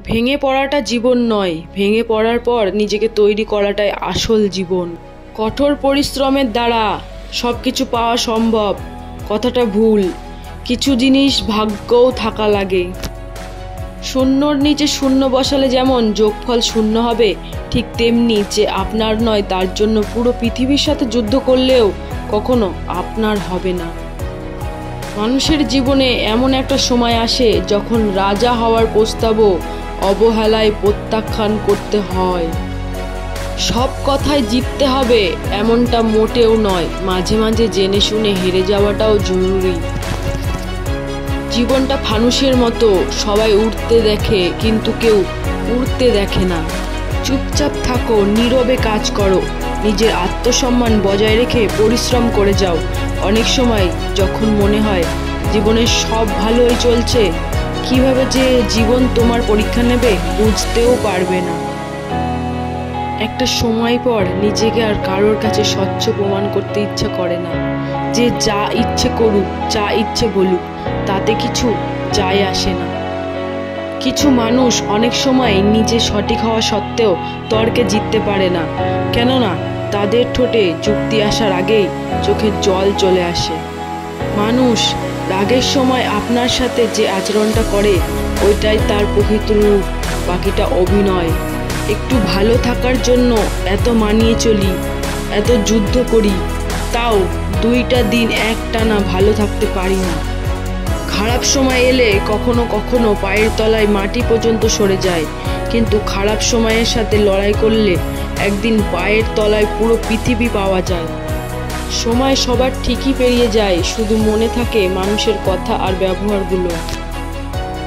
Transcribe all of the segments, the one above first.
ভেঙে পড়াটা জীবন নয়, ভেঙে পড়ার পর নিজেকে তৈরি করাটাই আসল জীবন। কঠোর পরিশ্রমের দ্বারা সব কিছু পাওয়া সম্ভব কথাটা ভুল। কিছু জিনিস ভাগ্যও থাকা লাগে। শূন্যর নিচে শূন্য বসালে যেমন যোগফল শূন্য হবে, ঠিক তেমনি যে আপনার নয় তার জন্য পুরো পৃথিবীর সাথে যুদ্ধ করলেও কখনো আপনার হবে না। মানুষের জীবনে এমন একটা সময় আসে যখন রাজা হওয়ার প্রস্তাবও অবহেলায় প্রত্যাখ্যান করতে হয়। সব কথায় জিততে হবে এমনটা মোটেও নয়, মাঝে মাঝে জেনে শুনে হেরে যাওয়াটাও জরুরি। জীবনটা ফানুসের মতো, সবাই উঠতে দেখে কিন্তু কেউ উড়তে দেখে না। চুপচাপ থাকো, নীরবে কাজ করো, নিজের আত্মসম্মান বজায় রেখে পরিশ্রম করে যাও। অনেক সময় যখন মনে হয় জীবনের সব ভালোই চলছে, কিভাবে যে জীবন তোমার পরীক্ষা নেবে বুঝতেও পারবে না। একটা সময় পর নিজেকে আর কারোর কাছে স্বচ্ছ প্রমাণ করতে ইচ্ছা করে না। যে যা ইচ্ছে করুক, যা ইচ্ছে বলুক, তাতে কিছু যায় আসে না। কিছু মানুষ অনেক সময় নিজে সঠিক হওয়া সত্ত্বেও তর্কে জিততে পারে না, কেননা তাদের ঠোঁটে যুক্তি আসার আগেই চোখে জল চলে আসে। মানুষ রাগের সময় আপনার সাথে যে আচরণটা করে ওইটাই তার প্রকৃত রূপ, বাকিটা অভিনয়। একটু ভালো থাকার জন্য এত মানিয়ে চলি, এত যুদ্ধ করি, তাও 2টা দিন একটানা ভালো থাকতে পারি না। খারাপ সময় এলে কখনো কখনো পায়ের তলায় মাটি পর্যন্ত সরে যায়, কিন্তু খারাপ সময়ের সাথে লড়াই করলে একদিন পায়ের তলায় পুরো পৃথিবী পাওয়া যায়। সময় সবার ঠিকই পেরিয়ে যায়, শুধু মনে থাকে মানুষের কথা আর ব্যবহারগুলো।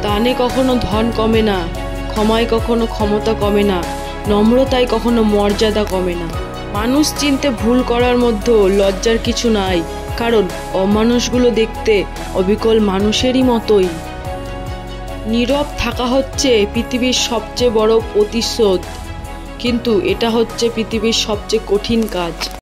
দানে কখনো ধন কমে না, ক্ষমায় কখনো ক্ষমতা কমে না, নম্রতায় কখনো মর্যাদা কমে না। মানুষ চিনতে ভুল করার মধ্যেও লজ্জার কিছু নাই, কারণ অমানুষগুলো দেখতে অবিকল মানুষেরই মতোই। নীরব থাকা হচ্ছে পৃথিবীর সবচেয়ে বড় প্রতিশোধ, কিন্তু এটা হচ্ছে পৃথিবীর সবচেয়ে কঠিন কাজ।